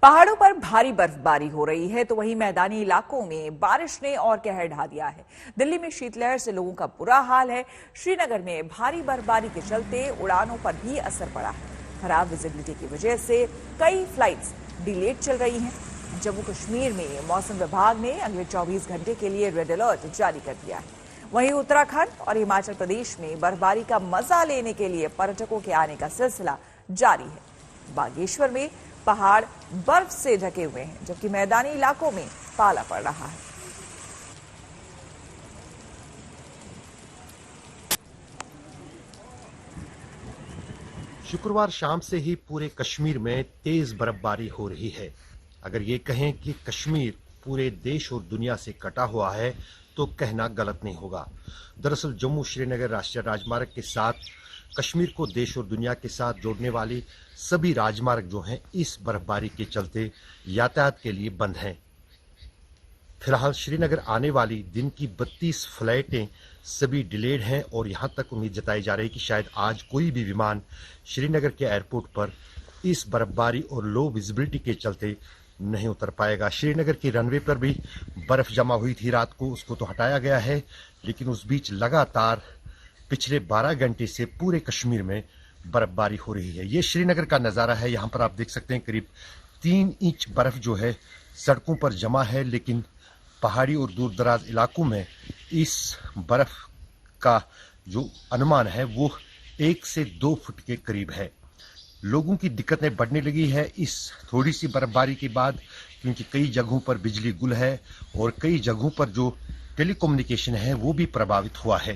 पहाड़ों पर भारी बर्फबारी हो रही है तो वहीं मैदानी इलाकों में बारिश ने और कहर ढा दिया है। दिल्ली में शीतलहर से लोगों का बुरा हाल है। श्रीनगर में भारी बर्फबारी के चलते उड़ानों पर भी असर पड़ा है। खराब विजिबिलिटी की वजह से कई फ्लाइट्स डिलेड चल रही हैं। जम्मू कश्मीर में मौसम विभाग ने अगले 24 घंटे के लिए रेड अलर्ट जारी कर दिया है। वहीं उत्तराखंड और हिमाचल प्रदेश में बर्फबारी का मजा लेने के लिए पर्यटकों के आने का सिलसिला जारी है। बागेश्वर में पहाड़ बर्फ से ढके हुए हैं, जबकि मैदानी इलाकों में पाला पड़ रहा है। शुक्रवार शाम से ही पूरे कश्मीर में तेज बर्फबारी हो रही है। अगर ये कहें कि कश्मीर पूरे देश और दुनिया से कटा हुआ है तो कहना गलत नहीं होगा। दरअसल जम्मू श्रीनगर राष्ट्रीय राजमार्ग के साथ कश्मीर को देश और दुनिया के साथ जोड़ने वाली सभी राजमार्ग जो हैं इस बर्फबारी के चलते यातायात के लिए बंद हैं। फिलहाल श्रीनगर आने वाली दिन की 32 फ्लाइटें सभी डिलेड हैं और यहां तक उम्मीद जताई जा रही है कि शायद आज कोई भी विमान श्रीनगर के एयरपोर्ट पर इस बर्फबारी और लो विजिबिलिटी के चलते नहीं उतर पाएगा। श्रीनगर के रनवे पर भी बर्फ जमा हुई थी रात को, उसको तो हटाया गया है, लेकिन उस बीच लगातार पिछले 12 घंटे से पूरे कश्मीर में बर्फबारी हो रही है। ये श्रीनगर का नज़ारा है। यहाँ पर आप देख सकते हैं करीब 3 इंच बर्फ जो है सड़कों पर जमा है, लेकिन पहाड़ी और दूर दराज इलाकों में इस बर्फ का जो अनुमान है वो 1 से 2 फुट के करीब है। लोगों की दिक्कतें बढ़ने लगी है इस थोड़ी सी बर्फबारी के बाद, क्योंकि कई जगहों पर बिजली गुल है और कई जगहों पर जो टेलीकम्युनिकेशन है वो भी प्रभावित हुआ है।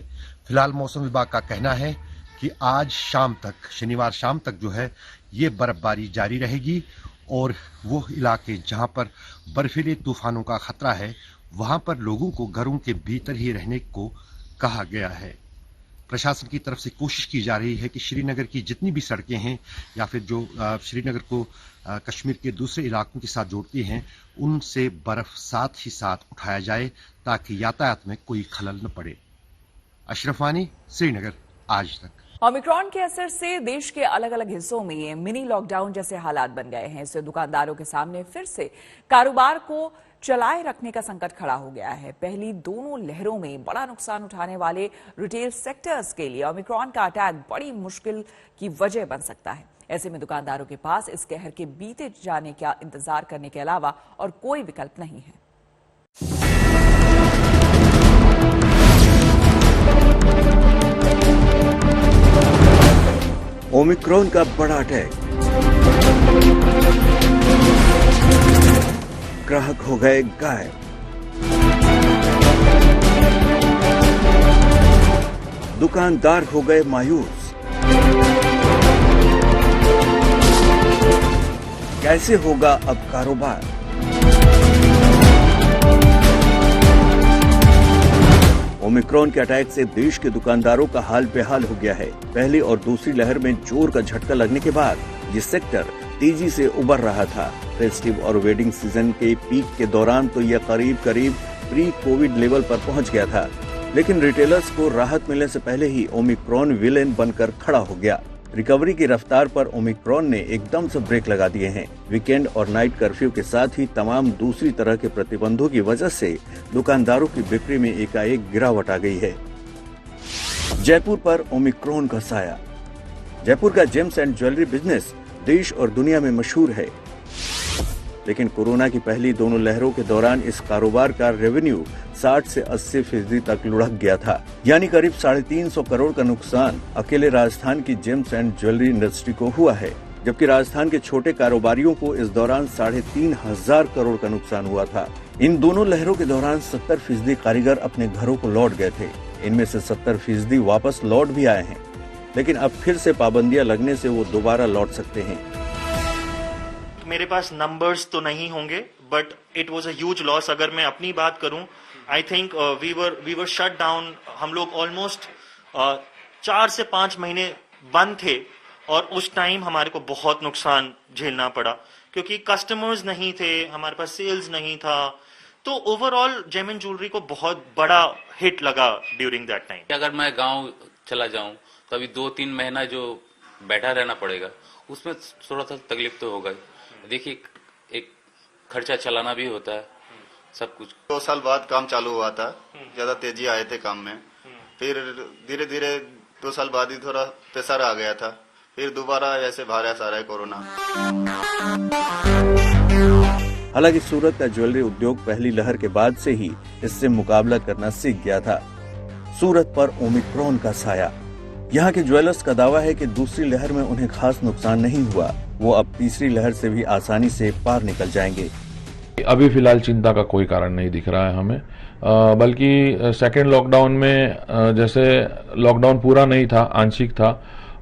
फिलहाल मौसम विभाग का कहना है कि आज शाम तक, शनिवार शाम तक जो है ये बर्फबारी जारी रहेगी और वो इलाके जहां पर बर्फीले तूफानों का खतरा है वहां पर लोगों को घरों के भीतर ही रहने को कहा गया है। प्रशासन की तरफ से कोशिश की जा रही है कि श्रीनगर की जितनी भी सड़कें हैं या फिर जो श्रीनगर को कश्मीर के दूसरे इलाकों के साथ जोड़ती हैं उनसे बर्फ साथ ही साथ उठाया जाए ताकि यातायात में कोई खलल न पड़े। अशरफ वानी, श्रीनगर, आज तक। ओमिक्रॉन के असर से देश के अलग अलग हिस्सों में मिनी लॉकडाउन जैसे हालात बन गए हैं। इससे दुकानदारों के सामने फिर से कारोबार को चलाए रखने का संकट खड़ा हो गया है। पहली दोनों लहरों में बड़ा नुकसान उठाने वाले रिटेल सेक्टर्स के लिए ओमिक्रॉन का अटैक बड़ी मुश्किल की वजह बन सकता है। ऐसे में दुकानदारों के पास इस कहर के बीते जाने का इंतजार करने के अलावा और कोई विकल्प नहीं है। ओमिक्रॉन का बड़ा अटैक, ग्राहक हो गए गायब। दुकानदार हो गए मायूस। कैसे होगा अब कारोबार? ओमिक्रॉन के अटैक से देश के दुकानदारों का हाल बेहाल हो गया है। पहली और दूसरी लहर में जोर का झटका लगने के बाद ये सेक्टर तेजी से उबर रहा था। फेस्टिव और वेडिंग सीजन के पीक के दौरान तो यह करीब प्री कोविड लेवल पर पहुंच गया था, लेकिन रिटेलर्स को राहत मिलने से पहले ही ओमिक्रॉन विलेन बनकर खड़ा हो गया। रिकवरी की रफ्तार पर ओमिक्रॉन ने एकदम से ब्रेक लगा दिए हैं। वीकेंड और नाइट कर्फ्यू के साथ ही तमाम दूसरी तरह के प्रतिबंधों की वजह से दुकानदारों की बिक्री में एकाएक गिरावट आ गई है। जयपुर पर ओमिक्रॉन का साया। जयपुर का जेम्स एंड ज्वेलरी बिजनेस देश और दुनिया में मशहूर है, लेकिन कोरोना की पहली दोनों लहरों के दौरान इस कारोबार का रेवेन्यू 60 से 80% तक लुढ़क गया था, यानी करीब 350 करोड़ का नुकसान अकेले राजस्थान की जेम्स एंड ज्वेलरी इंडस्ट्री को हुआ है, जबकि राजस्थान के छोटे कारोबारियों को इस दौरान 3,500 करोड़ का नुकसान हुआ था। इन दोनों लहरों के दौरान 70% कारीगर अपने घरों को लौट गए थे। इनमें से 70% वापस लौट भी आए हैं, लेकिन अब फिर से पाबंदियां लगने से वो दोबारा लौट सकते हैं। मेरे पास नंबर्स तो नहीं होंगे, but it was a huge loss. अगर मैं अपनी बात करूं, I think we were shut down. हम लोग ऑलमोस्ट 4 से 5 महीने बंद थे और उस टाइम हमारे को बहुत नुकसान झेलना पड़ा क्योंकि कस्टमर्स नहीं थे, हमारे पास सेल्स नहीं था। तो ओवरऑल जेम एंड ज्वेलरी को बहुत बड़ा हिट लगा ड्यूरिंग दैट टाइम। अगर मैं गांव चला जाऊं तो अभी 2-3 महीना जो बैठा रहना पड़ेगा, उसमें थोड़ा सा तकलीफ तो होगा। देखिए एक खर्चा चलाना भी होता है, सब कुछ। 2 साल बाद काम चालू हुआ था, ज्यादा तेजी आए थे काम में, फिर धीरे धीरे 2 साल बाद ही थोड़ा प्रेशर आ गया था, फिर दोबारा ऐसे भारा सारा है कोरोना। हालांकि सूरत का ज्वेलरी उद्योग पहली लहर के बाद से ही इससे मुकाबला करना सीख गया था। सूरत पर ओमिक्रॉन का साया। यहाँ के ज्वेलर्स का दावा है कि दूसरी लहर में उन्हें खास नुकसान नहीं हुआ, वो अब तीसरी लहर से भी आसानी से पार निकल जाएंगे। अभी फिलहाल चिंता का कोई कारण नहीं दिख रहा है हमें, बल्कि सेकेंड लॉकडाउन में जैसे लॉकडाउन पूरा नहीं था, आंशिक था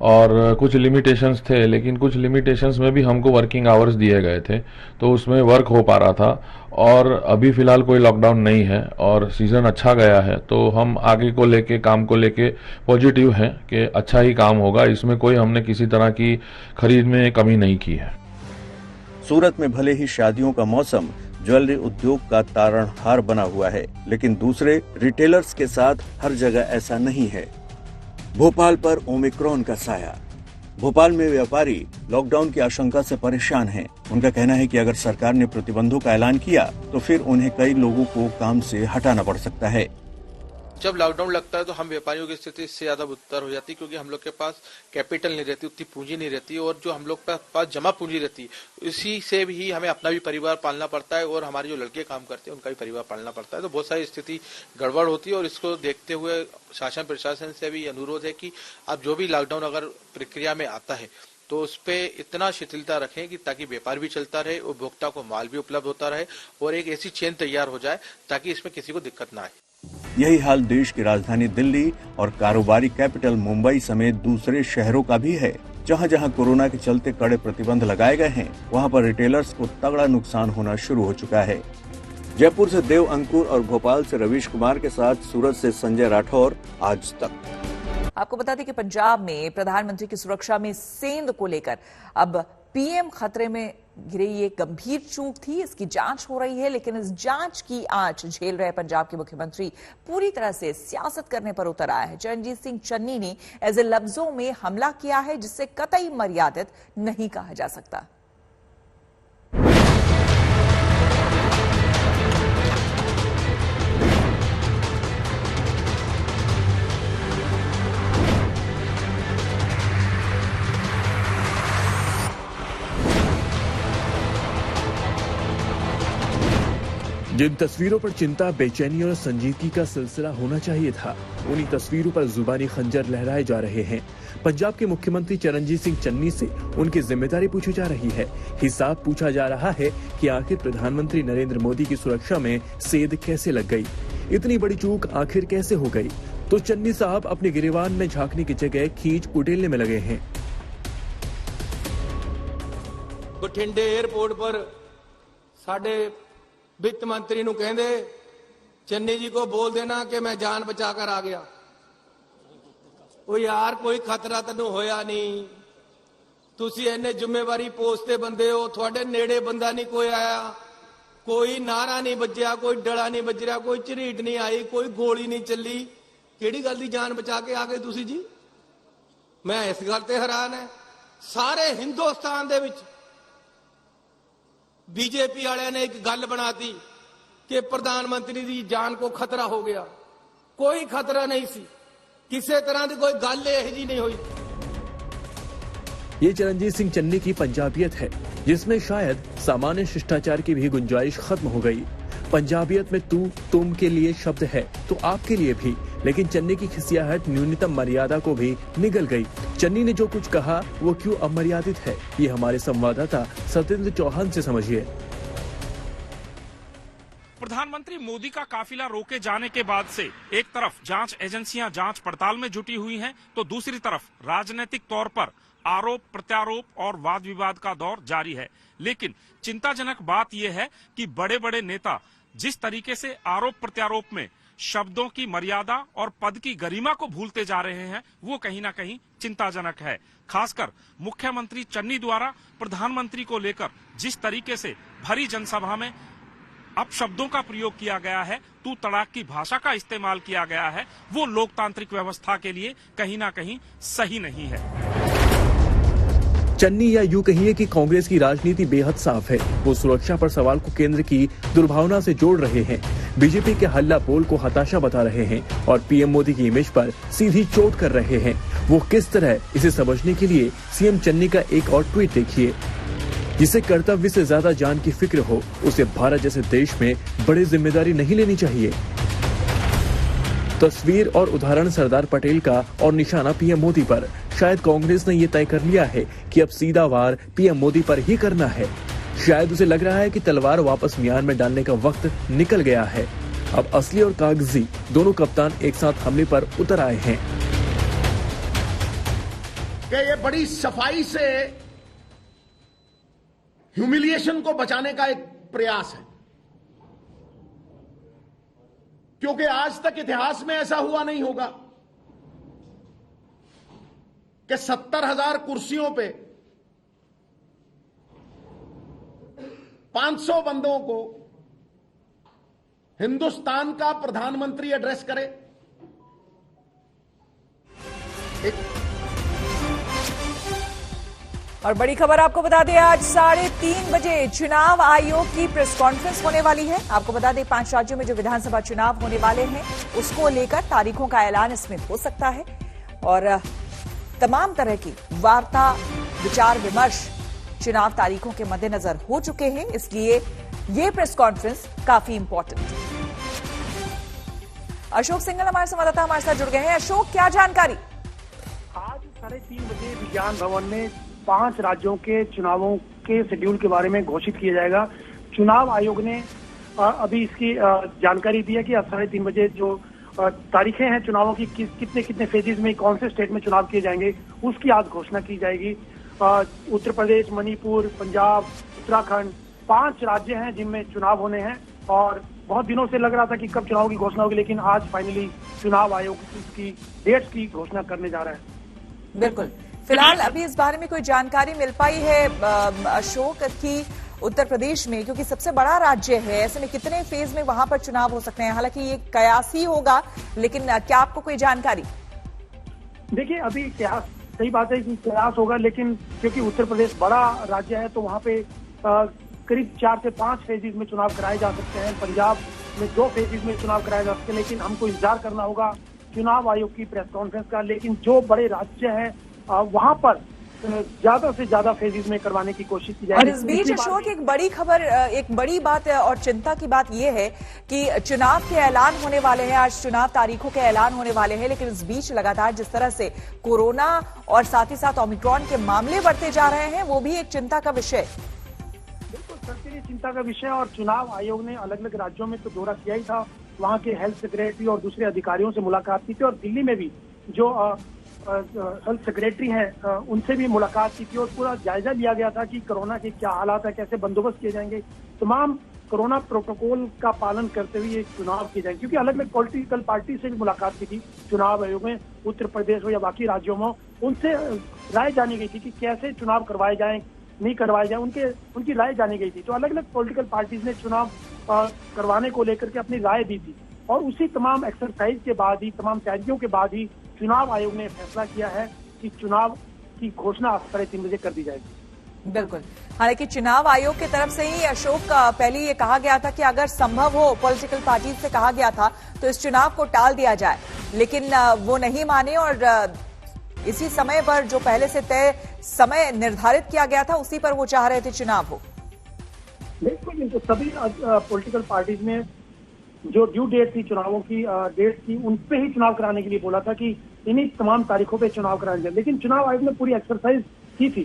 और कुछ लिमिटेशंस थे, लेकिन कुछ लिमिटेशंस में भी हमको वर्किंग आवर्स दिए गए थे, तो उसमें वर्क हो पा रहा था। और अभी फिलहाल कोई लॉकडाउन नहीं है और सीजन अच्छा गया है, तो हम आगे को लेके, काम को लेके पॉजिटिव हैं कि अच्छा ही काम होगा। इसमें कोई हमने किसी तरह की खरीद में कमी नहीं की है। सूरत में भले ही शादियों का मौसम ज्वेलरी उद्योग का तारणहार बना हुआ है, लेकिन दूसरे रिटेलर्स के साथ हर जगह ऐसा नहीं है। भोपाल पर ओमिक्रॉन का साया। भोपाल में व्यापारी लॉकडाउन की आशंका से परेशान हैं। उनका कहना है कि अगर सरकार ने प्रतिबंधों का ऐलान किया तो फिर उन्हें कई लोगों को काम से हटाना पड़ सकता है। जब लॉकडाउन लगता है तो हम व्यापारियों की स्थिति इससे ज्यादा बदतर हो जाती है, क्योंकि हम लोग के पास कैपिटल नहीं रहती, उतनी पूंजी नहीं रहती, और जो हम लोग के पास जमा पूंजी रहती है इसी से भी हमें अपना भी परिवार पालना पड़ता है और हमारे जो लड़के काम करते हैं उनका भी परिवार पालना पड़ता है। तो बहुत सारी स्थिति गड़बड़ होती है और इसको देखते हुए शासन प्रशासन से भी अनुरोध है कि आप जो भी लॉकडाउन अगर प्रक्रिया में आता है तो उस पे इतना शिथिलता रखें कि ताकि व्यापार भी चलता रहे, उपभोक्ता को माल भी उपलब्ध होता रहे और एक ऐसी चेन तैयार हो जाए ताकि इसमें किसी को दिक्कत ना आए। यही हाल देश की राजधानी दिल्ली और कारोबारी कैपिटल मुंबई समेत दूसरे शहरों का भी है। जहां जहां कोरोना के चलते कड़े प्रतिबंध लगाए गए हैं, वहां पर रिटेलर्स को तगड़ा नुकसान होना शुरू हो चुका है। जयपुर से देव अंकुर और भोपाल से रवीश कुमार के साथ सूरत से संजय राठौर, आज तक। आपको बता दें कि पंजाब में प्रधानमंत्री की सुरक्षा में सेंध को लेकर अब पीएम खतरे में गिरे। ये गंभीर चूक थी, इसकी जांच हो रही है, लेकिन इस जांच की आंच झेल रहे पंजाब के मुख्यमंत्री पूरी तरह से सियासत करने पर उतर आया है। चरणजीत सिंह चन्नी ने ऐसे लफ्जों में हमला किया है जिससे कतई मर्यादित नहीं कहा जा सकता। जिन तस्वीरों पर चिंता, बेचैनी और संजीदगी का सिलसिला होना चाहिए था, उन्हीं तस्वीरों पर जुबानी खंजर लहराए जा रहे हैं। पंजाब के मुख्यमंत्री चरणजीत सिंह चन्नी से उनकी जिम्मेदारी पूछी जा रही है। हिसाब पूछा जा रहा है कि आखिर प्रधानमंत्री नरेंद्र मोदी की सुरक्षा में सेध कैसे लग गई, इतनी बड़ी चूक आखिर कैसे हो गई। तो चन्नी साहब अपने गिरेबान में झांकने की जगह खींच उड़ेलने में लगे हैं। बठिंडे एयरपोर्ट पर साडे वित्त मंत्री नूं कहंदे चन्नी जी को बोल देना कि मैं जान बचाकर आ गया। ओ यार, कोई खतरा तैनूं होया नहीं, तुसीं इन्ने जिम्मेवारी पोस्ट ते बंदे हो, तुहाडे नेड़े बंदा नहीं कोई आया, कोई नारा नहीं बज्जिया, कोई डड़ा नहीं बज रहा, कोई झरीट नहीं आई, कोई गोली नहीं चली, किहड़ी गल दी जान बचा के आ गए तुसीं जी। मैं इस गल ते हैरान है। सारे हिंदुस्तान दे विच बीजेपी वाले ने एक गल बनाती कि प्रधानमंत्री की जान को खतरा हो गया। कोई खतरा नहीं सी, किसी तरह की कोई गल यह जी नहीं हुई। ये चरणजीत सिंह चन्नी की पंजाबियत है, जिसमें शायद सामान्य शिष्टाचार की भी गुंजाइश खत्म हो गई। पंजाबियत में तू तुम के लिए शब्द है तो आपके लिए भी, लेकिन चन्नी की खिसियाहट न्यूनतम मर्यादा को भी निगल गई। चन्नी ने जो कुछ कहा वो क्यों अमर्यादित है, ये हमारे संवाददाता सत्येंद्र चौहान से समझिए। प्रधानमंत्री मोदी का काफिला रोके जाने के बाद से एक तरफ जांच एजेंसियां जांच पड़ताल में जुटी हुई हैं, तो दूसरी तरफ राजनीतिक तौर पर आरोप प्रत्यारोप और वाद विवाद का दौर जारी है। लेकिन चिंताजनक बात यह है कि बड़े बड़े नेता जिस तरीके से आरोप प्रत्यारोप में शब्दों की मर्यादा और पद की गरिमा को भूलते जा रहे हैं, वो कहीं ना कहीं चिंताजनक है। खासकर मुख्यमंत्री चन्नी द्वारा प्रधानमंत्री को लेकर जिस तरीके से भरी जनसभा में अपशब्दों का प्रयोग किया गया है, तू तड़ाक की भाषा का इस्तेमाल किया गया है, वो लोकतांत्रिक व्यवस्था के लिए कहीं ना कहीं सही नहीं है। चन्नी या यूं कहिए कि कांग्रेस की राजनीति बेहद साफ है। वो सुरक्षा पर सवाल को केंद्र की दुर्भावना से जोड़ रहे हैं, बीजेपी के हल्ला बोल को हताशा बता रहे हैं और पीएम मोदी की इमेज पर सीधी चोट कर रहे हैं। वो किस तरह इसे समझने के लिए सीएम चन्नी का एक और ट्वीट देखिए। जिसे कर्तव्य से ज्यादा जान की फिक्र हो, उसे भारत जैसे देश में बड़ी जिम्मेदारी नहीं लेनी चाहिए। तस्वीर और उदाहरण सरदार पटेल का और निशाना पीएम मोदी पर। शायद कांग्रेस ने ये तय कर लिया है कि अब सीधा वार पीएम मोदी पर ही करना है। शायद उसे लग रहा है कि तलवार वापस म्यान में डालने का वक्त निकल गया है। अब असली और कागजी दोनों कप्तान एक साथ हमले पर उतर आए हैं। कि ये बड़ी सफाई से ह्यूमिलिएशन को बचाने का एक प्रयास है, क्योंकि आज तक इतिहास में ऐसा हुआ नहीं होगा कि 70,000 कुर्सियों पे 500 बंदों को हिंदुस्तान का प्रधानमंत्री एड्रेस करे। और बड़ी खबर आपको बता दें, आज 3:30 बजे चुनाव आयोग की प्रेस कॉन्फ्रेंस होने वाली है। आपको बता दें 5 राज्यों में जो विधानसभा चुनाव होने वाले हैं उसको लेकर तारीखों का ऐलान इसमें हो सकता है और तमाम तरह की वार्ता विचार विमर्श चुनाव तारीखों के मद्देनजर हो चुके हैं, इसलिए ये प्रेस कॉन्फ्रेंस काफी इंपॉर्टेंट है। अशोक सिंघल हमारे संवाददाता हमारे साथ जुड़ गए हैं। अशोक, क्या जानकारी? आज 3:30 बजे विज्ञान भवन में 5 राज्यों के चुनावों के शेड्यूल के बारे में घोषित किया जाएगा। चुनाव आयोग ने अभी इसकी जानकारी दी है कि आज 3:30 बजे जो तारीखें हैं चुनावों की, कितने फेजेज में कौन से स्टेट में चुनाव किए जाएंगे, उसकी आज घोषणा की जाएगी। उत्तर प्रदेश, मणिपुर, पंजाब, उत्तराखंड 5 राज्य हैं जिनमें चुनाव होने हैं और बहुत दिनों से लग रहा था कि कब चुनाव की घोषणा होगी, लेकिन आज फाइनली चुनाव आयोग इसकी डेट्स की घोषणा करने जा रहा है। बिल्कुल, फिलहाल अभी इस बारे में कोई जानकारी मिल पाई है अशोक कि उत्तर प्रदेश में, क्योंकि सबसे बड़ा राज्य है, ऐसे में कितने फेज में वहां पर चुनाव हो सकते हैं? हालांकि ये कयास ही होगा, लेकिन क्या आपको कोई जानकारी? देखिए, अभी कयास, सही बात है कि कयास होगा, लेकिन क्योंकि उत्तर प्रदेश बड़ा राज्य है तो वहां पे करीब 4 से 5 फेजेज में चुनाव कराए जा सकते हैं। पंजाब में 2 फेजेज में चुनाव कराए जा सकते हैं, लेकिन हमको इंतजार करना होगा चुनाव आयोग की प्रेस कॉन्फ्रेंस का। लेकिन जो बड़े राज्य हैं वहां पर ज्यादा से ज्यादा फेजेज में करवाने की कोशिश की जाएगी। और इस बीच अशोक एक बड़ी खबर, एक बड़ी बात और चिंता की बात यह है कि चुनाव के ऐलान होने वाले हैं, आज चुनाव तारीखों के ऐलान होने वाले हैं, लेकिन इस बीच लगातार जिस तरह से कोरोना और साथ ही साथ ओमिक्रॉन के मामले बढ़ते जा रहे हैं, वो भी एक चिंता का विषय। बिल्कुल, सबके लिए चिंता का विषय। और चुनाव आयोग ने अलग अलग राज्यों में तो दौरा किया ही था, वहां के हेल्थ सेक्रेटरी और दूसरे अधिकारियों से मुलाकात की थी और दिल्ली में भी जो हेल्थ सेक्रेटरी हैं उनसे भी मुलाकात की थी और पूरा जायजा लिया गया था कि कोरोना के क्या हालात है, कैसे बंदोबस्त किए जाएंगे, तमाम कोरोना प्रोटोकॉल का पालन करते हुए ये चुनाव किए जाएंगे। क्योंकि अलग अलग पॉलिटिकल पार्टी से भी मुलाकात की थी चुनाव आयोग में, उत्तर प्रदेश हो या बाकी राज्यों में, उनसे राय जानी गई थी कि कैसे चुनाव करवाए जाएं, नहीं करवाए जाएं, उनकी राय जानी गई थी। तो अलग अलग पॉलिटिकल पार्टीज ने चुनाव करवाने को लेकर के अपनी राय दी थी और उसी तमाम एक्सरसाइज के बाद ही, तमाम तैयारियों के बाद ही चुनाव आयोग ने फैसला किया है कि चुनाव की घोषणा 3:30 बजे कर दी जाएगी। बिल्कुल, हालांकि चुनाव आयोग की तरफ से ही अशोक पहले ये कहा गया था कि अगर संभव हो, पॉलिटिकल पार्टी से कहा गया था तो इस चुनाव को टाल दिया जाए, लेकिन वो नहीं माने और इसी समय पर जो पहले से तय समय निर्धारित किया गया था उसी पर वो चाह रहे थे चुनाव हो। बिल्कुल, तो सभी पॉलिटिकल पार्टीज ने जो ड्यू डेट थी, चुनावों की डेट थी, उन पे ही चुनाव कराने के लिए बोला था कि इन्हीं तमाम तारीखों पे चुनाव कराए जाए। लेकिन चुनाव आयोग ने पूरी एक्सरसाइज की थी,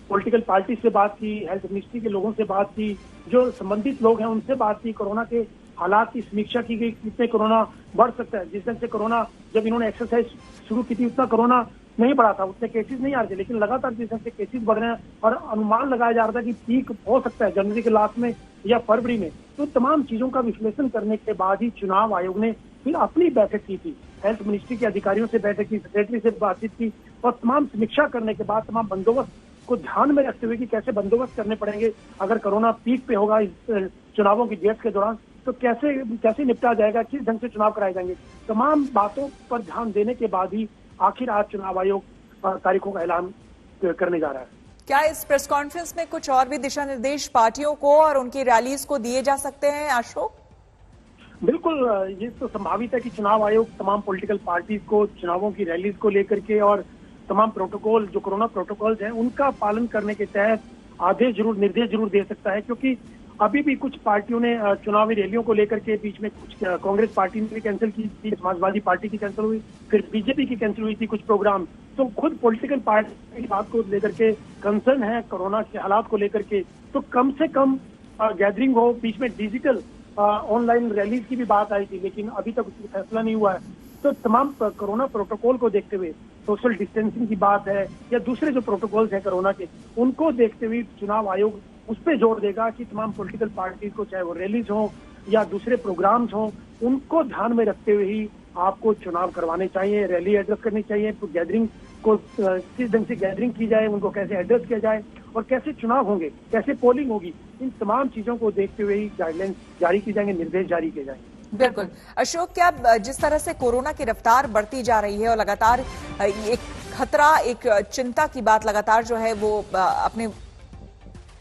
पॉलिटिकल पार्टी से बात की, हेल्थ मिनिस्ट्री के लोगों से बात की, जो संबंधित लोग हैं उनसे बात की, कोरोना के हालात की समीक्षा की गई, कितने कोरोना बढ़ सकता है। जिस दिन से कोरोना, जब इन्होंने एक्सरसाइज शुरू की थी उतना कोरोना नहीं बढ़ा था, उतने केसेस नहीं आ रहे थे, लेकिन लगातार जिस दिन से केसेस बढ़ रहे हैं और अनुमान लगाया जा रहा था कि पीक हो सकता है जनवरी के लास्ट में या फरवरी में। तो तमाम चीजों का विश्लेषण करने के बाद ही चुनाव आयोग ने फिर अपनी बैठक की थी, हेल्थ मिनिस्ट्री के अधिकारियों से बैठक की, सेक्रेटरी से बातचीत की और तमाम समीक्षा करने के बाद तमाम बंदोबस्त को ध्यान में रखते हुए कि कैसे बंदोबस्त करने पड़ेंगे, अगर कोरोना पीक पे होगा इस चुनावों की डेट के दौरान तो कैसे निपटा जाएगा, किस ढंग से चुनाव कराए जाएंगे, तमाम बातों पर ध्यान देने के बाद ही आखिर आज चुनाव आयोग तारीखों का ऐलान करने जा रहा है। क्या इस प्रेस कॉन्फ्रेंस में कुछ और भी दिशा निर्देश पार्टियों को और उनकी रैलीज को दिए जा सकते हैं, अशोक? बिल्कुल, ये तो संभावित है कि चुनाव आयोग तमाम पॉलिटिकल पार्टीज को चुनावों की रैलीज को लेकर के और तमाम प्रोटोकॉल जो कोरोना प्रोटोकॉल्स हैं उनका पालन करने के तहत निर्देश जरूर दे सकता है, क्योंकि अभी भी कुछ पार्टियों ने चुनावी रैलियों को लेकर के बीच में कुछ कांग्रेस पार्टी ने भी कैंसिल की थी, समाजवादी पार्टी की कैंसिल हुई, फिर बीजेपी की कैंसिल हुई थी कुछ प्रोग्राम। तो खुद पॉलिटिकल पार्टी की बात को लेकर के कंसर्न है कोरोना के हालात को लेकर के, तो कम से कम गैदरिंग हो, बीच में डिजिटल ऑनलाइन रैलीज की भी बात आई थी, लेकिन अभी तक उसका फैसला नहीं हुआ है। तो तमाम कोरोना प्रोटोकॉल को देखते हुए, सोशल डिस्टेंसिंग की बात है या दूसरे जो प्रोटोकॉल्स हैं कोरोना के, उनको देखते हुए चुनाव आयोग उस पर जोर देगा कि तमाम पॉलिटिकल पार्टी को, चाहे वो रैलीज हो या दूसरे प्रोग्राम्स हो, उनको ध्यान में रखते हुए ही आपको चुनाव करवाने चाहिए, रैली एड्रेस करनी चाहिए, तो गैदरिंग को किस ढंग से गैदरिंग की जाए, उनको कैसे एड्रेस किया जाए और कैसे चुनाव होंगे, कैसे पोलिंग होगी, इन तमाम चीजों को देखते हुए ही गाइडलाइंस जारी की जाएंगे, निर्देश जारी किए जाएंगे। बिल्कुल अशोक, क्या जिस तरह से कोरोना की रफ्तार बढ़ती जा रही है और लगातार एक खतरा, एक चिंता की बात लगातार जो है वो अपने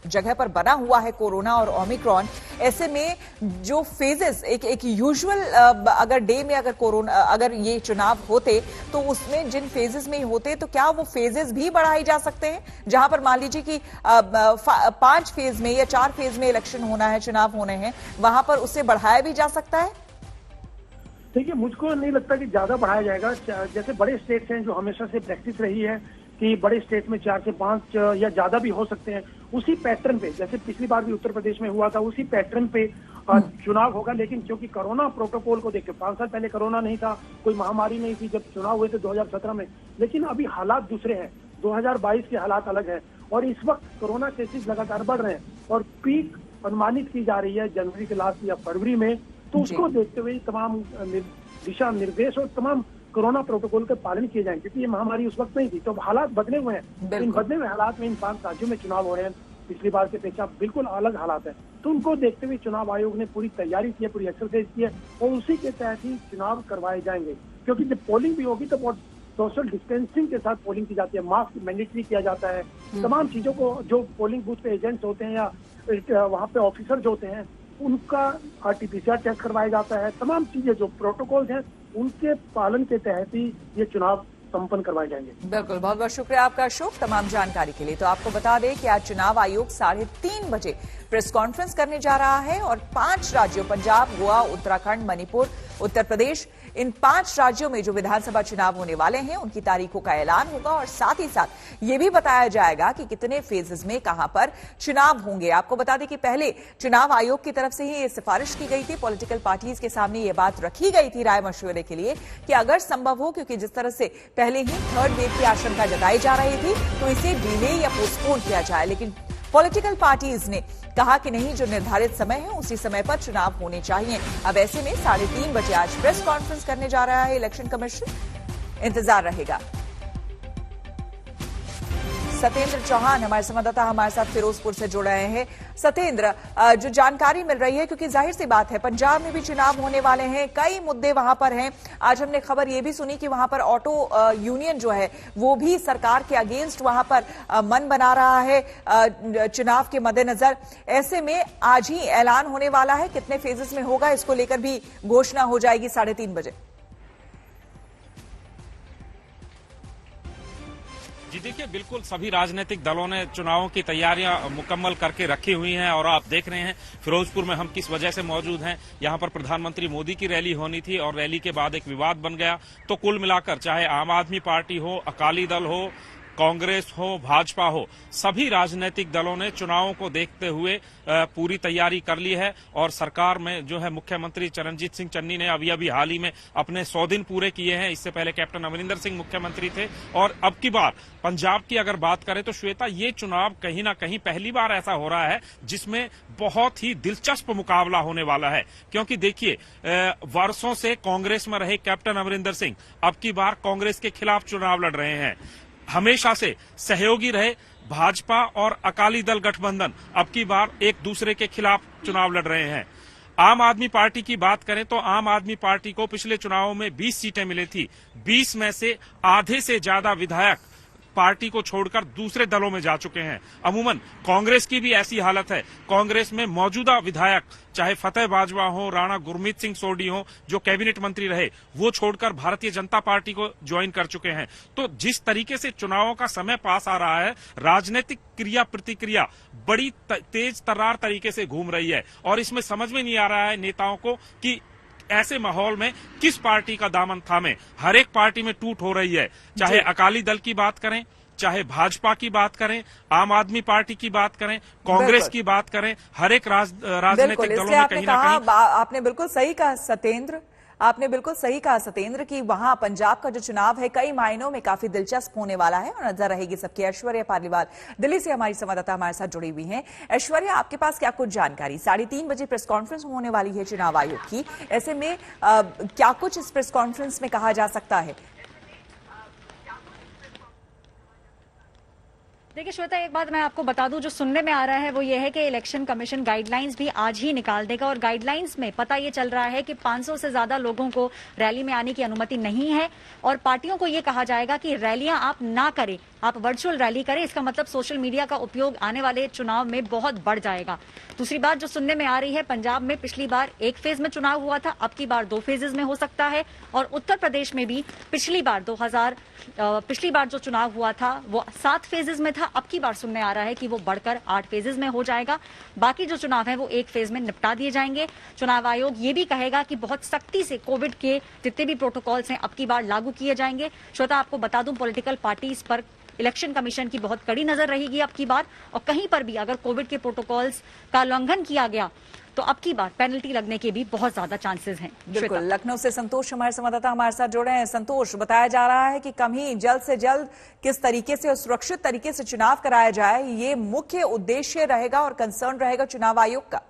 जगह पर बना हुआ है कोरोना और ओमिक्रॉन, ऐसे में जो फेजेस एक यूजुअल अगर डे में अगर ये चुनाव होते तो उसमें जिन फेजेस में होते तो क्या वो फेजेस भी बढ़ाए जा सकते हैं, जहां पर मान लीजिए कि 5 फेज में या 4 फेज में इलेक्शन होना है, चुनाव होने हैं, वहां पर उसे बढ़ाया भी जा सकता है? देखिए, मुझको नहीं लगता कि ज्यादा बढ़ाया जाएगा। जैसे बड़े स्टेट्स हैं जो हमेशा से प्रैक्टिस रही है कि बड़े स्टेट में 4 से 5 या ज्यादा भी हो सकते हैं, उसी पैटर्न पे, जैसे पिछली बार भी उत्तर प्रदेश में हुआ था, उसी पैटर्न पे चुनाव होगा। लेकिन क्योंकि कोरोना प्रोटोकॉल को देखते, 5 साल पहले कोरोना नहीं था, कोई महामारी नहीं थी जब चुनाव हुए थे 2017 में, लेकिन अभी हालात दूसरे हैं, 2022 के हालात अलग है और इस वक्त कोरोना केसेस लगातार बढ़ रहे हैं और पीक अनुमानित की जा रही है जनवरी के लास्ट या फरवरी में। तो उसको देखते हुए तमाम दिशा निर्देश और तमाम कोरोना प्रोटोकॉल का पालन किए जाएंगे, क्योंकि ये महामारी उस वक्त नहीं थी। तो हालात बदले हुए हैं, इन बदले हुए हालात में इन 5 राज्यों में चुनाव हो रहे हैं, पिछली बार के अपेक्षा बिल्कुल अलग हालात है। तो उनको देखते हुए चुनाव आयोग ने पूरी तैयारी की है, पूरी एक्सरसाइज की है और उसी के तहत ही चुनाव करवाए जाएंगे। क्योंकि जब पोलिंग भी होगी तो बहुत सोशल डिस्टेंसिंग के साथ पोलिंग की जाती है, मास्क मैंडेटरी किया जाता है, तमाम चीजों को जो पोलिंग बूथ पे एजेंट्स होते हैं या वहाँ पे ऑफिसर जो होते हैं उनका RT-PCR टेस्ट करवाया जाता है। तमाम चीजें जो प्रोटोकॉल्स हैं उनके पालन के तहत ही ये चुनाव संपन्न करवाए जाएंगे। बिल्कुल, बहुत बहुत शुक्रिया आपका अशोक तमाम जानकारी के लिए। तो आपको बता दें कि आज चुनाव आयोग 3:30 बजे प्रेस कॉन्फ्रेंस करने जा रहा है और 5 राज्यों, पंजाब, गोवा, उत्तराखंड, मणिपुर, उत्तर प्रदेश, इन 5 राज्यों में जो विधानसभा चुनाव होने वाले हैं उनकी तारीखों का ऐलान होगा और साथ ही साथ ये भी बताया जाएगा कि कितने फेजेस में कहां पर चुनाव होंगे। आपको बता दें कि पहले चुनाव आयोग की तरफ से ही ये सिफारिश की गई थी, पॉलिटिकल पार्टीज के सामने ये बात रखी गई थी राय मशवरे के लिए कि अगर संभव हो, क्योंकि जिस तरह से पहले ही 3rd वेव की आशंका जताई जा रही थी, तो इसे डिले या पोस्टपोन किया जाए। लेकिन पॉलिटिकल पार्टीज ने कहा कि नहीं, जो निर्धारित समय है उसी समय पर चुनाव होने चाहिए। अब ऐसे में 3:30 बजे आज प्रेस कॉन्फ्रेंस करने जा रहा है इलेक्शन कमीशन, इंतजार रहेगा। सत्येंद्र चौहान हमारे संवाददाता हमारे साथ फिरोजपुर से जुड़ रहे हैं। सत्येंद्र, जो जानकारी मिल रही है, क्योंकि जाहिर सी बात है पंजाब में भी चुनाव होने वाले हैं, कई मुद्दे वहां पर हैं। आज हमने खबर ये भी सुनी कि वहां पर ऑटो यूनियन जो है वो भी सरकार के अगेंस्ट वहां पर मन बना रहा है चुनाव के मद्देनजर। ऐसे में आज ही ऐलान होने वाला है, कितने फेजेस में होगा इसको लेकर भी घोषणा हो जाएगी 3:30 बजे। जी देखिए, बिल्कुल सभी राजनीतिक दलों ने चुनावों की तैयारियां मुकम्मल करके रखी हुई हैं और आप देख रहे हैं फिरोजपुर में हम किस वजह से मौजूद हैं। यहां पर प्रधानमंत्री मोदी की रैली होनी थी और रैली के बाद एक विवाद बन गया। तो कुल मिलाकर चाहे आम आदमी पार्टी हो, अकाली दल हो, कांग्रेस हो, भाजपा हो, सभी राजनीतिक दलों ने चुनावों को देखते हुए पूरी तैयारी कर ली है और सरकार में जो है मुख्यमंत्री चरणजीत सिंह चन्नी ने अभी हाल ही में अपने 100 दिन पूरे किए हैं। इससे पहले कैप्टन अमरिंदर सिंह मुख्यमंत्री थे और अब की बार पंजाब की अगर बात करें तो श्वेता, ये चुनाव कहीं ना कहीं पहली बार ऐसा हो रहा है जिसमें बहुत ही दिलचस्प मुकाबला होने वाला है। क्योंकि देखिए, वर्षों से कांग्रेस में रहे कैप्टन अमरिंदर सिंह अब की बार कांग्रेस के खिलाफ चुनाव लड़ रहे हैं। हमेशा से सहयोगी रहे भाजपा और अकाली दल गठबंधन अब की बार एक दूसरे के खिलाफ चुनाव लड़ रहे हैं। आम आदमी पार्टी की बात करें तो आम आदमी पार्टी को पिछले चुनावों में 20 सीटें मिली थी, 20 में से आधे से ज्यादा विधायक पार्टी को छोड़कर दूसरे दलों में जा चुके हैं। अमूमन कांग्रेस की भी ऐसी हालत है। कांग्रेस में मौजूदा विधायक चाहे फतेह बाजवा हो, राणा गुरमीत सिंह सोढी हो, जो कैबिनेट मंत्री रहे, वो छोड़कर भारतीय जनता पार्टी को ज्वाइन कर चुके हैं। तो जिस तरीके से चुनावों का समय पास आ रहा है, राजनीतिक क्रिया प्रतिक्रिया बड़ी तेज तर्रार तरीके से घूम रही है और इसमें समझ में नहीं आ रहा है नेताओं को कि ऐसे माहौल में किस पार्टी का दामन थामे। हर एक पार्टी में टूट हो रही है, चाहे अकाली दल की बात करें, चाहे भाजपा की बात करें, आम आदमी पार्टी की बात करें, कांग्रेस की बात करें, हर एक राजनीतिक दलों में कहीं ना कहीं। आपने बिल्कुल सही कहा सत्येंद्र, आपने बिल्कुल सही कहा सत्येंद्र कि वहां पंजाब का जो चुनाव है कई मायनों में काफी दिलचस्प होने वाला है और नजर रहेगी सबकी। ऐश्वर्या पालीवाल दिल्ली से हमारी संवाददाता हमारे साथ जुड़ी हुई हैं। ऐश्वर्या, आपके पास क्या कुछ जानकारी? 3:30 बजे प्रेस कॉन्फ्रेंस होने वाली है चुनाव आयोग की, ऐसे में क्या कुछ इस प्रेस कॉन्फ्रेंस में कहा जा सकता है? देखिए श्वेता, एक बात मैं आपको बता दूं, जो सुनने में आ रहा है वो ये है कि इलेक्शन कमीशन गाइडलाइंस भी आज ही निकाल देगा और गाइडलाइंस में पता ये चल रहा है कि 500 से ज्यादा लोगों को रैली में आने की अनुमति नहीं है और पार्टियों को ये कहा जाएगा कि रैलियां आप ना करें, आप वर्चुअल रैली करें। इसका मतलब सोशल मीडिया का उपयोग आने वाले चुनाव में बहुत बढ़ जाएगा। दूसरी बात जो सुनने में आ रही है, पंजाब में पिछली बार एक फेज में चुनाव हुआ था, अब की बार 2 फेजेस में हो सकता है और उत्तर प्रदेश में भी पिछली बार जो चुनाव हुआ था वो 7 फेजेस में था, अब की बार सुनने आ रहा है कि वो बढ़कर 8 फेजेस में हो जाएगा। बाकी जो चुनाव है वो 1 फेज में निपटा दिए जाएंगे। चुनाव आयोग ये भी कहेगा कि बहुत सख्ती से कोविड के जितने भी प्रोटोकॉल्स हैं अब की बार लागू किए जाएंगे। श्वेता, आपको बता दूं, पॉलिटिकल पार्टीज पर इलेक्शन कमीशन की बहुत कड़ी नजर रहेगी अब की बार और कहीं पर भी अगर कोविड के प्रोटोकॉल्स का उल्लंघन किया गया तो अब की बार पेनल्टी लगने के भी बहुत ज्यादा चांसेस हैं। बिल्कुल। लखनऊ से संतोष हमारे संवाददाता हमारे साथ जुड़े हैं। संतोष, बताया जा रहा है कि जल्द से जल्द किस तरीके से और सुरक्षित तरीके से चुनाव कराया जाए, ये मुख्य उद्देश्य रहेगा और कंसर्न रहेगा चुनाव आयोग का।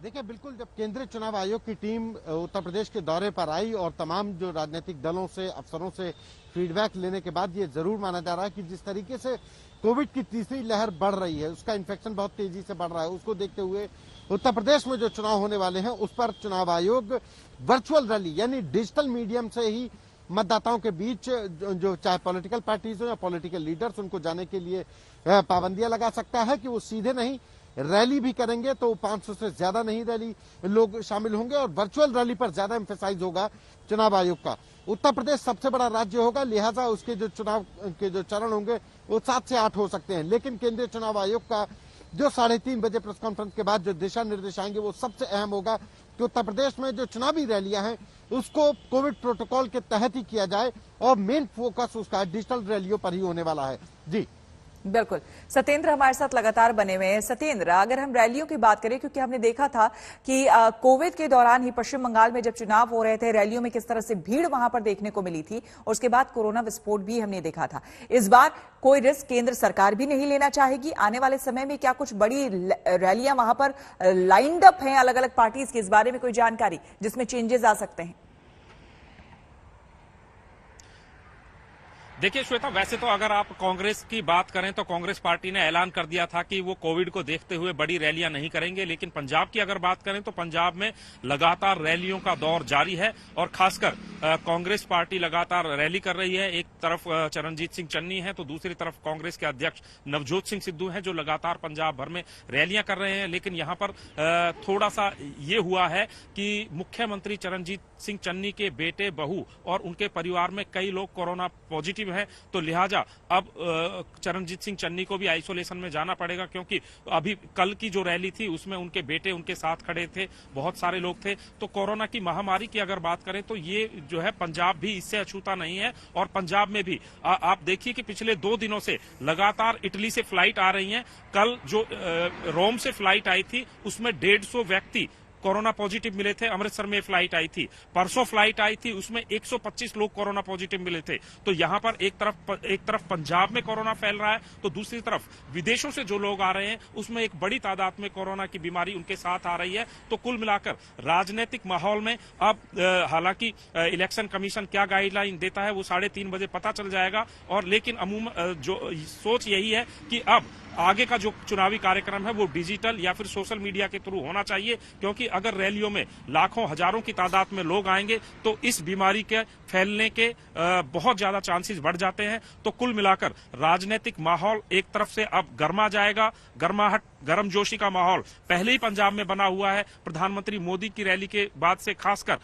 देखिए, बिल्कुल, जब केंद्रीय चुनाव आयोग की टीम उत्तर प्रदेश के दौरे पर आई और तमाम जो राजनीतिक दलों से, अफसरों से फीडबैक लेने के बाद ये जरूर माना जा रहा है कि जिस तरीके से कोविड की तीसरी लहर बढ़ रही है, उसका इन्फेक्शन बहुत तेजी से बढ़ रहा है, उसको देखते हुए उत्तर प्रदेश में जो चुनाव होने वाले हैं उस पर चुनाव आयोग वर्चुअल रैली यानी डिजिटल मीडियम से ही मतदाताओं के बीच जो चाहे पॉलिटिकल पार्टीज हो या पॉलिटिकल लीडर्स, उनको जाने के लिए पाबंदियां लगा सकता है कि वो सीधे नहीं रैली भी करेंगे तो 500 से ज्यादा नहीं रैली लोग शामिल होंगे और वर्चुअल रैली पर ज्यादा एम्फेसाइज होगा चुनाव आयोग का। उत्तर प्रदेश सबसे बड़ा राज्य होगा, लिहाजा उसके जो चुनाव के जो चरण होंगे वो 7 से 8 हो सकते हैं, लेकिन केंद्रीय चुनाव आयोग का जो 3:30 बजे प्रेस कॉन्फ्रेंस के बाद जो दिशा निर्देश आएंगे वो सबसे अहम होगा कि उत्तर प्रदेश में जो चुनावी रैलियां हैं उसको कोविड प्रोटोकॉल के तहत ही किया जाए और मेन फोकस उसका डिजिटल रैलियों पर ही होने वाला है। जी बिल्कुल। सत्येंद्र हमारे साथ लगातार बने हुए हैं। सत्येंद्र, अगर हम रैलियों की बात करें, क्योंकि हमने देखा था कि कोविड के दौरान ही पश्चिम बंगाल में जब चुनाव हो रहे थे, रैलियों में किस तरह से भीड़ वहां पर देखने को मिली थी और उसके बाद कोरोना विस्फोट भी हमने देखा था। इस बार कोई रिस्क केंद्र सरकार भी नहीं लेना चाहेगी? आने वाले समय में क्या कुछ बड़ी रैलियां वहां पर लाइंड अप हैं अलग अलग पार्टीज की? इस बारे में कोई जानकारी जिसमें चेंजेस आ सकते हैं? देखिए श्वेता, वैसे तो अगर आप कांग्रेस की बात करें तो कांग्रेस पार्टी ने ऐलान कर दिया था कि वो कोविड को देखते हुए बड़ी रैलियां नहीं करेंगे, लेकिन पंजाब की अगर बात करें तो पंजाब में लगातार रैलियों का दौर जारी है और खासकर कांग्रेस पार्टी लगातार रैली कर रही है। एक तरफ चरणजीत सिंह चन्नी है तो दूसरी तरफ कांग्रेस के अध्यक्ष नवजोत सिंह सिद्धू हैं जो लगातार पंजाब भर में रैलियां कर रहे हैं। लेकिन यहां पर थोड़ा सा ये हुआ है कि मुख्यमंत्री चरणजीत सिंह चन्नी के बेटे, बहू और उनके परिवार में कई लोग कोरोना पॉजिटिव है, तो लिहाजा अब चरणजीत सिंह चन्नी को भी आइसोलेशन में जाना पड़ेगा, क्योंकि अभी कल की जो रैली थी उसमें उनके बेटे उनके साथ खड़े थे, बहुत सारे लोग थे। तो कोरोना की महामारी की अगर बात करें तो ये जो है पंजाब भी इससे अछूता नहीं है और पंजाब में भी आप देखिए कि पिछले 2 दिनों से लगातार इटली से फ्लाइट आ रही हैं। कल जो रोम से फ्लाइट आई थी उसमें 150 व्यक्ति कोरोना पॉजिटिव मिले थे। अमृतसर में फ्लाइट आई थी, परसों फ्लाइट आई थी, उसमें 125 लोग कोरोना पॉजिटिव मिले थे। तो यहां पर एक तरफ पंजाब में कोरोना फैल रहा है तो दूसरी तरफ विदेशों से जो लोग आ रहे हैं उसमें एक बड़ी तादाद में कोरोना की बीमारी उनके साथ आ रही है। तो कुल मिलाकर राजनीतिक माहौल में अब हालांकि इलेक्शन कमीशन क्या गाइडलाइन देता है वो 3:30 बजे पता चल जाएगा और लेकिन अमूमन जो सोच यही है कि अब आगे का जो चुनावी कार्यक्रम है वो डिजिटल या फिर सोशल मीडिया के थ्रू होना चाहिए, क्योंकि अगर रैलियों में लाखों हजारों की तादाद में लोग आएंगे तो इस बीमारी के फैलने के बहुत ज्यादा चांसेस बढ़ जाते हैं। तो कुल मिलाकर राजनीतिक माहौल एक तरफ से अब गर्मा जाएगा, गर्मजोशी का माहौल पहले ही पंजाब में बना हुआ है। प्रधानमंत्री मोदी की रैली के बाद से खासकर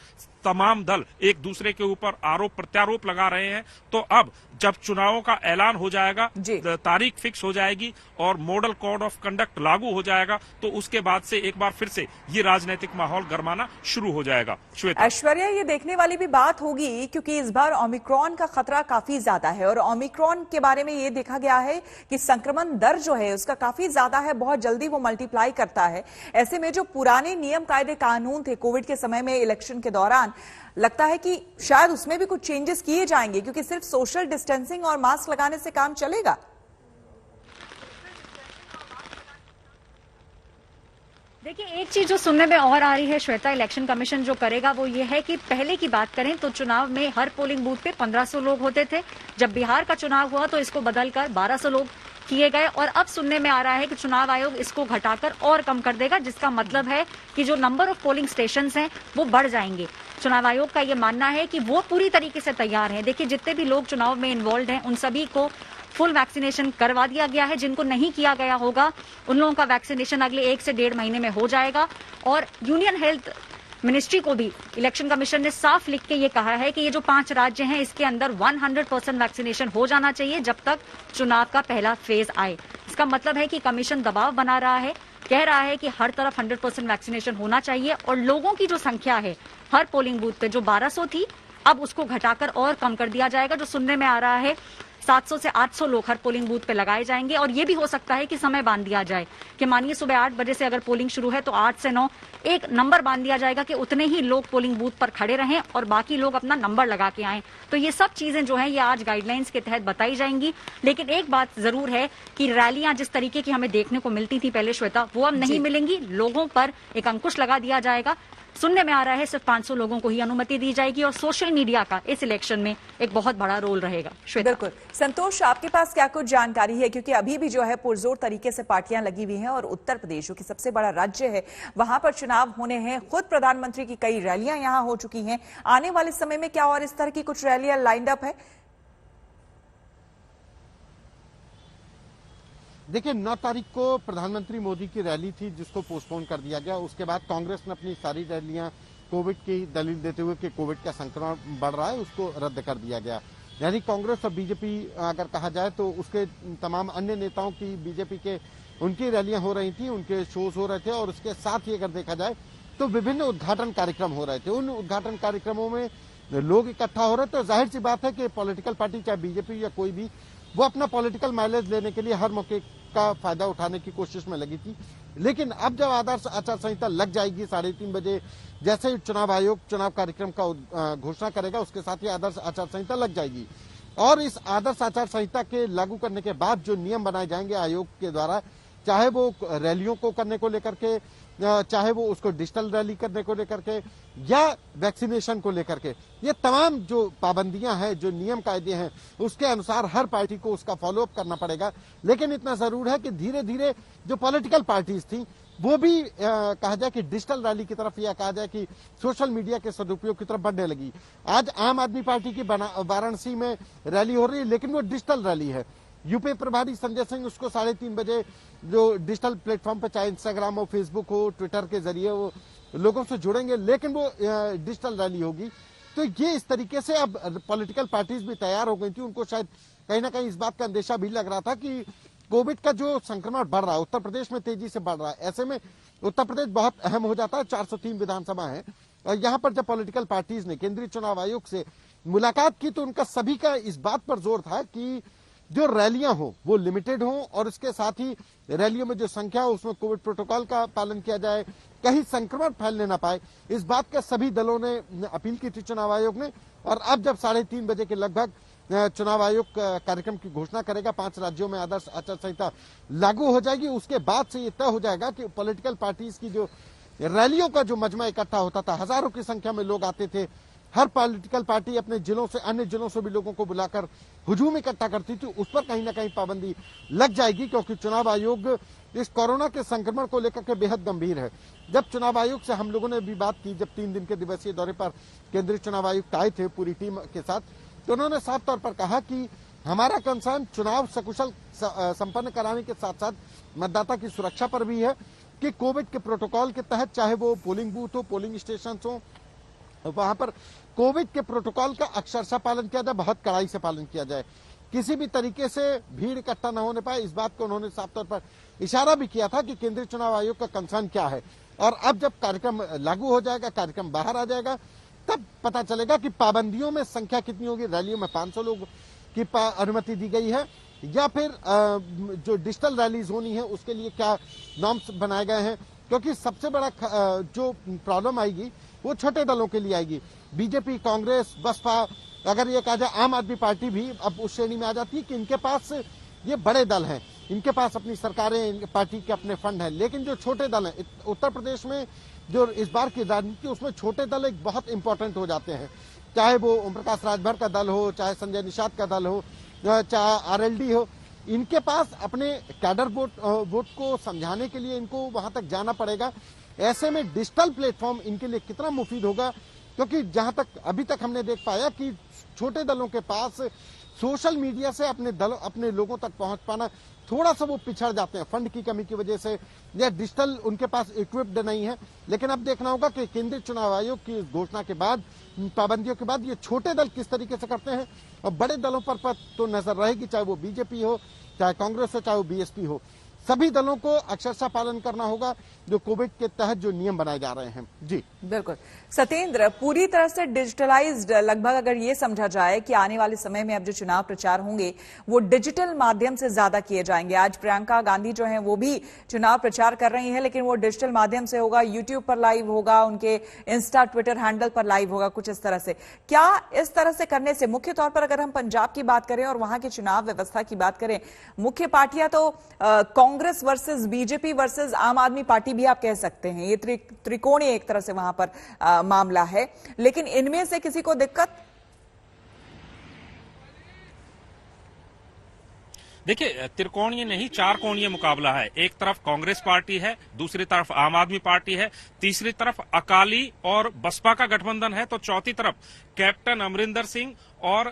तमाम दल एक दूसरे के ऊपर आरोप प्रत्यारोप लगा रहे हैं। तो अब जब चुनावों का ऐलान हो जाएगा, तारीख फिक्स हो जाएगी और मॉडल कोड ऑफ कंडक्ट लागू हो जाएगा, तो उसके बाद से एक बार फिर से ये राजनीतिक माहौल गरमाना शुरू हो जाएगा। श्वेता, ऐश्वर्या, ये देखने वाली भी बात होगी क्योंकि इस बार ओमिक्रॉन का खतरा काफी ज्यादा है और ओमिक्रॉन के बारे में ये देखा गया है कि संक्रमण दर जो है उसका काफी ज्यादा है, बहुत जल्दी वो मल्टीप्लाई करता है। ऐसे में जो पुराने नियम कायदे कानून थे कोविड के समय में इलेक्शन के दौरान, लगता है कि शायद उसमें भी कुछ चेंजेस किए जाएंगे, क्योंकि सिर्फ सोशल डिस्टेंसिंग और मास्क लगाने से काम चलेगा। देखिए, एक चीज जो सुनने में और आ रही है श्वेता, इलेक्शन कमीशन जो करेगा वो ये है कि पहले की बात करें तो चुनाव में हर पोलिंग बूथ पे 1500 लोग होते थे। जब बिहार का चुनाव हुआ तो इसको बदलकर 1200 लोग किए गए और अब सुनने में आ रहा है कि चुनाव आयोग इसको घटाकर और कम कर देगा, जिसका मतलब है कि जो नंबर ऑफ पोलिंग स्टेशंस हैं वो बढ़ जाएंगे। चुनाव आयोग का ये मानना है कि वो पूरी तरीके से तैयार है। देखिए, जितने भी लोग चुनाव में इन्वॉल्व हैं उन सभी को फुल वैक्सीनेशन करवा दिया गया है। जिनको नहीं किया गया होगा उन लोगों का वैक्सीनेशन अगले 1 से 1.5 महीने में हो जाएगा। और यूनियन हेल्थ मिनिस्ट्री को भी इलेक्शन कमीशन ने साफ लिख के ये कहा है कि ये जो 5 राज्य हैं इसके अंदर 100% वैक्सीनेशन हो जाना चाहिए जब तक चुनाव का पहला फेज आए। इसका मतलब है कि कमीशन दबाव बना रहा है, कह रहा है कि हर तरफ 100% वैक्सीनेशन होना चाहिए और लोगों की जो संख्या है हर पोलिंग बूथ पे जो 1200 थी अब उसको घटाकर और कम कर दिया जाएगा। जो सुनने में आ रहा है 700 से 800 लोग हर पोलिंग बूथ पे लगाए जाएंगे। और ये भी हो सकता है कि समय बांध दिया जाए कि मानिए सुबह 8 बजे से अगर पोलिंग शुरू है तो 8 से 9 एक नंबर बांध दिया जाएगा कि उतने ही लोग पोलिंग बूथ पर खड़े रहें और बाकी लोग अपना नंबर लगा के आएं। तो ये सब चीजें जो हैं ये आज गाइडलाइंस के तहत बताई जाएंगी। लेकिन एक बात जरूर है कि रैलियां जिस तरीके की हमें देखने को मिलती थी पहले श्वेता, वो अब नहीं मिलेंगी। लोगों पर एक अंकुश लगा दिया जाएगा। सुनने में आ रहा है सिर्फ 500 लोगों को ही अनुमति दी जाएगी और सोशल मीडिया का इस इलेक्शन में एक बहुत बड़ा रोल रहेगा। श्वेता, बिल्कुल। संतोष, आपके पास क्या कुछ जानकारी है, क्योंकि अभी भी जो है पुरजोर तरीके से पार्टियां लगी हुई हैं और उत्तर प्रदेश जो कि सबसे बड़ा राज्य है वहां पर चुनाव होने हैं। खुद प्रधानमंत्री की कई रैलियां यहां हो चुकी हैं। आने वाले समय में क्या और इस तरह की कुछ रैलियां लाइंड अप है? देखिए, 9 तारीख को प्रधानमंत्री मोदी की रैली थी जिसको पोस्टपोन कर दिया गया। उसके बाद कांग्रेस ने अपनी सारी रैलियां कोविड की दलील देते हुए कि कोविड का संक्रमण बढ़ रहा है उसको रद्द कर दिया गया। यानी कांग्रेस और बीजेपी अगर कहा जाए तो उसके तमाम अन्य नेताओं की बीजेपी के उनकी रैलियां हो रही थी, उनके शोज हो रहे थे और उसके साथ ही अगर देखा जाए तो विभिन्न उद्घाटन कार्यक्रम हो रहे थे। उन उद्घाटन कार्यक्रमों में लोग इकट्ठा हो रहे थे। तो जाहिर सी बात है कि पॉलिटिकल पार्टी चाहे बीजेपी या कोई भी, वो अपना पॉलिटिकल माइलेज लेने के लिए हर मौके का फायदा उठाने की कोशिश में लगी थी। लेकिन अब जब आदर्श आचार संहिता लग जाएगी 3:30 बजे, जैसे ही चुनाव आयोग चुनाव कार्यक्रम का घोषणा करेगा उसके साथ ही आदर्श आचार संहिता लग जाएगी और इस आदर्श आचार संहिता के लागू करने के बाद जो नियम बनाए जाएंगे आयोग के द्वारा, चाहे वो रैलियों को करने को लेकर के, चाहे वो उसको डिजिटल रैली करने को लेकर के या वैक्सीनेशन को लेकर के, ये तमाम जो पाबंदियां हैं, जो नियम कायदे हैं, उसके अनुसार हर पार्टी को उसका फॉलोअप करना पड़ेगा। लेकिन इतना जरूर है कि धीरे धीरे जो पॉलिटिकल पार्टीज थी वो भी कहा जाए कि डिजिटल रैली की तरफ या कहा जाए कि सोशल मीडिया के सदुपयोग की तरफ बढ़ने लगी। आज आम आदमी पार्टी की वाराणसी में रैली हो रही है, लेकिन वो डिजिटल रैली है। यूपी प्रभारी संजय सिंह उसको 3:30 बजे जो डिजिटल प्लेटफॉर्म पर, चाहे इंस्टाग्राम हो, फेसबुक हो, ट्विटर के जरिए वो लोगों से जुड़ेंगे, लेकिन वो डिजिटल रैली होगी। तो ये इस तरीके से अब पॉलिटिकल पार्टीज भी तैयार हो गई थी। उनको शायद कहीं ना कहीं इस बात का अंदेशा भी लग रहा था कि कोविड का जो संक्रमण बढ़ रहा है उत्तर प्रदेश में तेजी से बढ़ रहा है, ऐसे में उत्तर प्रदेश बहुत अहम हो जाता है। 403 विधानसभा है और यहाँ पर जब पॉलिटिकल पार्टीज ने केंद्रीय चुनाव आयोग से मुलाकात की तो उनका सभी का इस बात पर जोर था कि जो रैलियां हो वो लिमिटेड हो और इसके साथ ही रैलियों में जो संख्या हो उसमें कोविड प्रोटोकॉल का पालन किया जाए, कहीं संक्रमण फैलने ना पाए। इस बात का सभी दलों ने अपील की थी चुनाव आयोग ने। और अब जब 3:30 बजे के लगभग चुनाव आयोग कार्यक्रम की घोषणा करेगा, 5 राज्यों में आदर्श आचार संहिता लागू हो जाएगी, उसके बाद से ये तय हो जाएगा कि पॉलिटिकल पार्टीज की जो रैलियों का जो मजमा इकट्ठा होता था, हजारों की संख्या में लोग आते थे, हर पॉलिटिकल पार्टी अपने जिलों से, अन्य जिलों से भी लोगों को बुलाकर हुजूम इकट्ठा करती थी, उस पर कहीं ना कहीं पाबंदी लग जाएगी, क्योंकि चुनाव आयोग इस कोरोना के संक्रमण को लेकर के बेहद गंभीर है। जब चुनाव आयोग से हम लोगों ने भी बात की, जब 3 दिन के दिवसीय दौरे पर केंद्रीय चुनाव आयुक्त आए थे पूरी टीम के साथ, तो उन्होंने साफ तौर पर कहा कि हमारा कंसर्न चुनाव सकुशल संपन्न कराने के साथ साथ मतदाता की सुरक्षा पर भी है कि कोविड के प्रोटोकॉल के तहत, चाहे वो पोलिंग बूथ हो, पोलिंग स्टेशन हो, वहां पर कोविड के प्रोटोकॉल का अक्षरशः पालन किया जाए, बहुत कड़ाई से पालन किया जाए, किसी भी तरीके से भीड़ इकट्ठा न होने पाए। इस बात को उन्होंने साफ तौर पर इशारा भी किया था कि केंद्रीय चुनाव आयोग का कंसर्न क्या है। और अब जब कार्यक्रम लागू हो जाएगा, कार्यक्रम बाहर आ जाएगा, तब पता चलेगा कि पाबंदियों में संख्या कितनी होगी। रैलियों में 500 लोग की अनुमति दी गई है, या फिर जो डिजिटल रैलीज होनी है उसके लिए क्या नॉर्म्स बनाए गए हैं, क्योंकि सबसे बड़ा जो प्रॉब्लम आएगी वो छोटे दलों के लिए आएगी। बीजेपी, कांग्रेस, बसपा, अगर ये कहा जाए आम आदमी पार्टी भी अब उस श्रेणी में आ जाती है कि इनके पास ये बड़े दल हैं, इनके पास अपनी सरकारें, पार्टी के अपने फंड हैं। लेकिन जो छोटे दल हैं, उत्तर प्रदेश में जो इस बार की राजनीति, उसमें छोटे दल एक बहुत इंपॉर्टेंट हो जाते हैं, चाहे वो ओम प्रकाश राजभर का दल हो, चाहे संजय निषाद का दल हो, चाहे आरएलडी हो। इनके पास अपने कैडर वोट को समझाने के लिए इनको वहां तक जाना पड़ेगा। ऐसे में डिजिटल प्लेटफॉर्म इनके लिए कितना मुफीद होगा, क्योंकि जहां तक अभी तक हमने देख पाया कि छोटे दलों के पास सोशल मीडिया से अपने लोगों तक पहुंच पाना थोड़ा सा वो पिछड़ जाते हैं, फंड की कमी की वजह से, या डिजिटल उनके पास इक्विप्ड नहीं है। लेकिन अब देखना होगा कि केंद्रीय चुनाव आयोग की घोषणा के बाद, पाबंदियों के बाद, ये छोटे दल किस तरीके से करते हैं। और बड़े दलों पर तो नजर रहेगी, चाहे वो बीजेपी हो, चाहे कांग्रेस हो, चाहे वो बीएसपी हो। सभी दलों को अक्षरशः पालन करना होगा जो कोविड के तहत जो नियम बनाए जा रहे हैं। जी बिल्कुल सत्येंद्र, पूरी तरह से डिजिटलाइज्ड, लगभग अगर ये समझा जाए कि आने वाले समय में अब जो चुनाव प्रचार होंगे वो डिजिटल माध्यम से ज्यादा किए जाएंगे। आज प्रियंका गांधी जो है वो भी चुनाव प्रचार कर रही हैं, लेकिन वो डिजिटल माध्यम से होगा, यूट्यूब पर लाइव होगा, उनके इंस्टा, ट्विटर हैंडल पर लाइव होगा, कुछ इस तरह से। क्या इस तरह से करने से, मुख्य तौर पर अगर हम पंजाब की बात करें और वहां की चुनाव व्यवस्था की बात करें, मुख्य पार्टियां तो कांग्रेस वर्सेस बीजेपी वर्सेस आम आदमी पार्टी भी आप कह सकते हैं, ये त्रिकोणीय एक तरह से वहां पर मामला है, लेकिन इनमें से किसी को दिक्कत? देखिए, त्रिकोणीय नहीं, 4 कोणीय मुकाबला है। एक तरफ कांग्रेस पार्टी है, दूसरी तरफ आम आदमी पार्टी है, तीसरी तरफ अकाली और बसपा का गठबंधन है, तो चौथी तरफ कैप्टन अमरिंदर सिंह और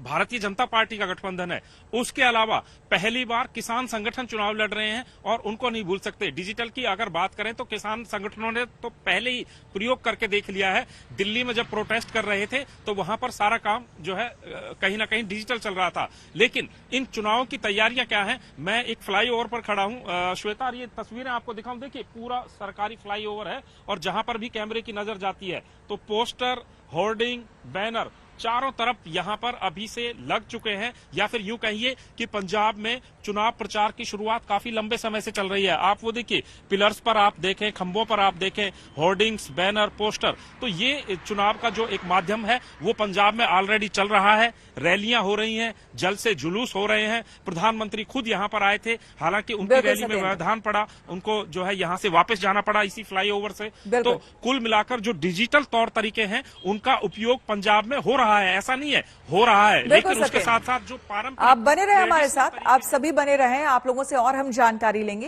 भारतीय जनता पार्टी का गठबंधन है। उसके अलावा पहली बार किसान संगठन चुनाव लड़ रहे हैं और उनको नहीं भूल सकते। डिजिटल की अगर बात करें तो किसान संगठनों ने तो पहले ही प्रयोग करके देख लिया है। दिल्ली में जब प्रोटेस्ट कर रहे थे तो वहां पर सारा काम जो है कहीं ना कहीं डिजिटल चल रहा था। लेकिन इन चुनावों की तैयारियां क्या है, मैं एक फ्लाईओवर पर खड़ा हूं, श्वेता, ये तस्वीरें आपको दिखाऊं। देखिए, पूरा सरकारी फ्लाईओवर है और जहां पर भी कैमरे की नजर जाती है तो पोस्टर, होर्डिंग, बैनर चारों तरफ यहां पर अभी से लग चुके हैं, या फिर यूं कहिए कि पंजाब में चुनाव प्रचार की शुरुआत काफी लंबे समय से चल रही है। आप वो देखिए, पिलर्स पर आप देखें, खंभों पर आप देखें, होर्डिंग्स, बैनर, पोस्टर, तो ये चुनाव का जो एक माध्यम है वो पंजाब में ऑलरेडी चल रहा है। रैलियां हो रही हैं, जल्द से जुलूस हो रहे हैं। प्रधानमंत्री खुद यहां पर आए थे, हालांकि उनकी रैली में व्यवधान पड़ा, उनको जो है यहां से वापस जाना पड़ा इसी फ्लाईओवर से। तो कुल मिलाकर जो डिजिटल तौर तरीके हैं उनका उपयोग पंजाब में हो रहा है, ऐसा नहीं है, हो रहा है, लेकिन उसके साथ साथ जो पारंपरिक, आप बने रहे हमारे साथ, आप सभी बने रहे, आप लोगों से और हम जानकारी लेंगे।